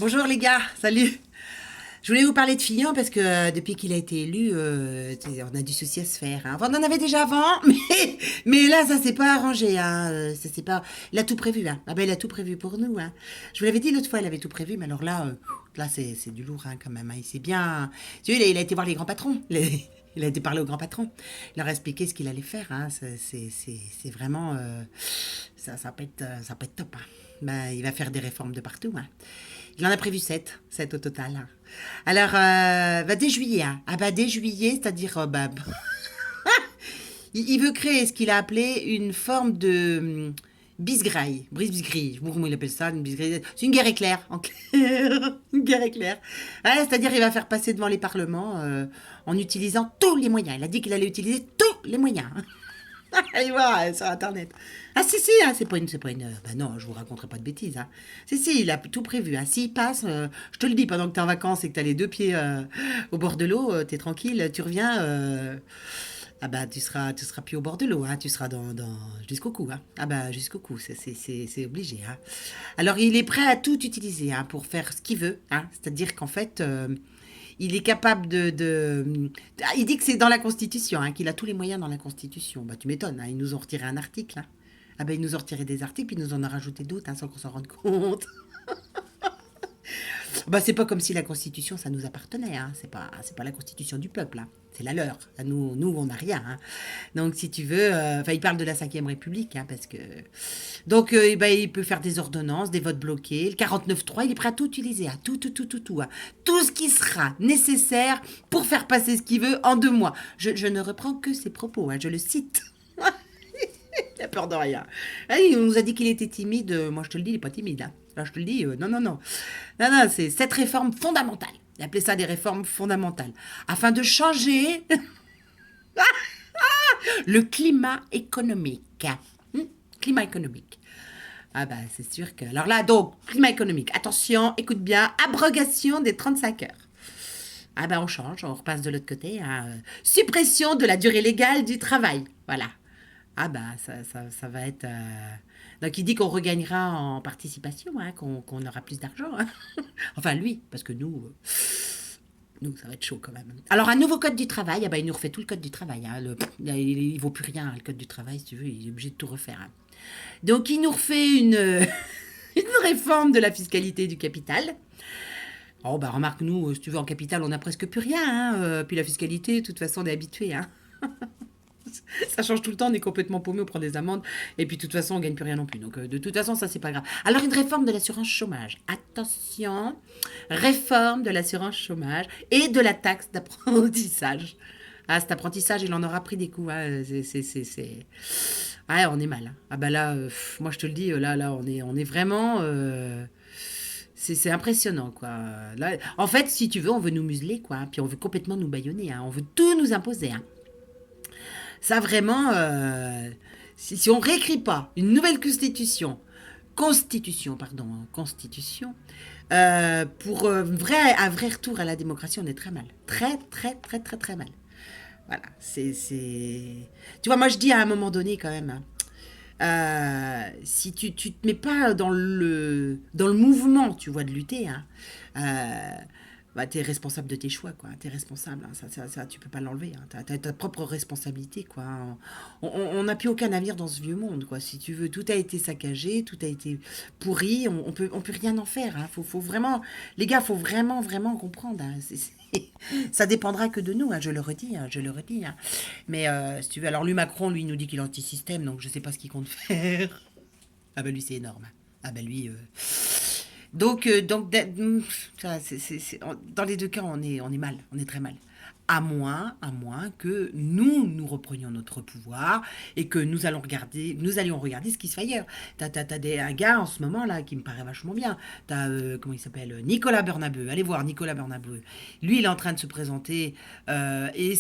Bonjour les gars, salut. Je voulais vous parler de Fillon parce que depuis qu'il a été élu, on a du souci à se faire, hein. Enfin, on en avait déjà avant, mais là, ça s'est pas arrangé, hein. Ça s'est pas... Il a tout prévu, hein. Ah ben, il a tout prévu pour nous, hein. Je vous l'avais dit l'autre fois, il avait tout prévu, mais alors là, c'est du lourd, hein, quand même, hein. Il s'est bien... Tu vois, il a été voir les grands patrons. Il a été parler aux grands patrons. Il leur a expliqué ce qu'il allait faire, hein. C'est vraiment... ça peut être top, hein. Ben, il va faire des réformes de partout, hein. Il en a prévu 7 au total, hein. Alors, bah, dès juillet, hein. Ah bah dès juillet, c'est-à-dire, il veut créer ce qu'il a appelé une forme de bisgraille, brise-bisgrille, je sais pas comment il appelle ça, une bisgraille. C'est une guerre éclair, en clair, une guerre éclair. Ouais, c'est-à-dire, il va faire passer devant les parlements en utilisant tous les moyens. Il a dit qu'il allait utiliser tous les moyens. Allez voir sur internet. Ah si si, hein, c'est pas une. Bah non, je vous raconterai pas de bêtises. Hein. Si si, il a tout prévu. Hein. S'il passe, je te le dis, pendant que t'es en vacances et que t'as les deux pieds au bord de l'eau, t'es tranquille, tu reviens. Ah bah tu seras plus au bord de l'eau. Hein. Tu seras jusqu'au cou. Hein. Ah bah jusqu'au cou, c'est obligé. Hein. Alors il est prêt à tout utiliser hein, pour faire ce qu'il veut. Hein. C'est-à-dire qu'en fait. Il est capable Ah, il dit que c'est dans la Constitution, hein, qu'il a tous les moyens dans la Constitution. Bah, tu m'étonnes, hein, ils nous ont retiré un article. Hein. Ah ben, ils nous ont retiré des articles, puis ils nous en ont rajouté d'autres, hein, sans qu'on s'en rende compte. Bah, c'est pas comme si la Constitution, ça nous appartenait. Hein. C'est pas la Constitution du peuple. Hein. C'est la leur. Nous on n'a rien. Hein. Donc, si tu veux... Enfin, il parle de la Cinquième République, hein, parce que... Donc, bah, il peut faire des ordonnances, des votes bloqués. Le 49.3, il est prêt à tout utiliser. Hein. Tout. Hein. Tout ce qui sera nécessaire pour faire passer ce qu'il veut en 2 mois. Je ne reprends que ses propos. Hein, je le cite. Il a peur de rien. Ah, on nous a dit qu'il était timide. Moi, je te le dis, il n'est pas timide. Hein. Là, je te le dis, non, non, non. Non, non, c'est cette réforme fondamentale. Il appelait ça des réformes fondamentales. Afin de changer le climat économique. Climat économique. Ah bah, c'est sûr que... Alors là, donc, climat économique. Attention, écoute bien. Abrogation des 35 heures. Ah bah, on change, on repasse de l'autre côté. Hein. Suppression de la durée légale du travail. Voilà. Ah bah ça va être... Donc il dit qu'on regagnera en participation, hein, qu'on aura plus d'argent. Hein. Enfin lui, parce que nous, ça va être chaud quand même. Alors un nouveau code du travail, ah bah, il nous refait tout le code du travail. Hein, il vaut plus rien, le code du travail, si tu veux, il est obligé de tout refaire. Hein. Donc il nous refait une réforme de la fiscalité du capital. Oh bah remarque, nous, si tu veux, en capital, on n'a presque plus rien. Hein, puis la fiscalité, de toute façon, on est habitué. Hein. Ça change tout le temps, on est complètement paumé, on prend des amendes, et puis de toute façon, on gagne plus rien non plus. Donc, de toute façon, ça, c'est pas grave. Alors, une réforme de l'assurance chômage. Attention, réforme de l'assurance chômage et de la taxe d'apprentissage. Ah, cet apprentissage, il en aura pris des coups. Hein. Ouais, on est mal. Hein. Ah, bah là, moi, je te le dis, là, on est vraiment. C'est impressionnant, quoi. Là, en fait, si tu veux, on veut nous museler, quoi. Puis on veut complètement nous bâillonner. Hein. On veut tout nous imposer. Hein. Ça vraiment, si on réécrit pas une nouvelle constitution, pour un vrai retour à la démocratie, on est très mal, très très très très très mal. Voilà, tu vois, moi je dis à un moment donné quand même, hein, si tu te mets pas dans le mouvement, tu vois, de lutter, hein, bah, t'es responsable de tes choix, quoi. T'es responsable, hein. Ça, tu peux pas l'enlever. Hein. T'as ta propre responsabilité, quoi. On n'a plus aucun avenir dans ce vieux monde, quoi. Si tu veux, tout a été saccagé, tout a été pourri. On peut rien en faire. Hein. Faut vraiment, les gars, faut vraiment, vraiment comprendre. Hein. Ça dépendra que de nous. Hein. Je le redis, hein, je le redis. Hein. Mais si tu veux, alors lui, Macron, lui, nous dit qu'il est anti-système, donc je sais pas ce qu'il compte faire. Ah ben lui, c'est énorme. Hein. Ah ben lui. Donc, dans les deux cas, on est mal, on est très mal. À moins que nous reprenions notre pouvoir et que nous allions regarder ce qui se fait ailleurs. T'as un gars en ce moment là qui me paraît vachement bien. Comment il s'appelle, Nicolas Bernabeu. Allez voir Nicolas Bernabeu. Lui, il est en train de se présenter et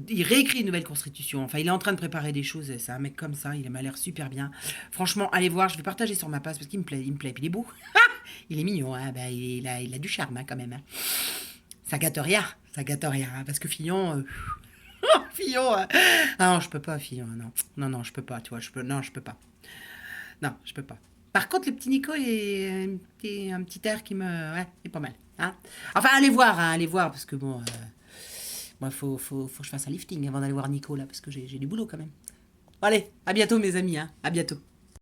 il réécrit une nouvelle constitution. Enfin, il est en train de préparer des choses. C'est un mec comme ça, il m'a l'air super bien. Franchement, allez voir, je vais partager sur ma page parce qu'il me plaît, puis il est beau. Il est mignon, hein, bah, il a du charme hein, quand même. Hein. Ça gâte rien, hein, parce que Fillon, Fillon, ah non, je peux pas, Fillon, non, non, non, je peux pas, tu vois, non, je peux pas, non, je peux pas. Par contre, le petit Nico est un petit air qui me... Ouais, il est pas mal. Hein. Enfin, allez voir, parce que bon... moi, faut que je fasse un lifting avant d'aller voir Nico, là, parce que j'ai du boulot quand même. Bon, allez, à bientôt, mes amis, hein. À bientôt.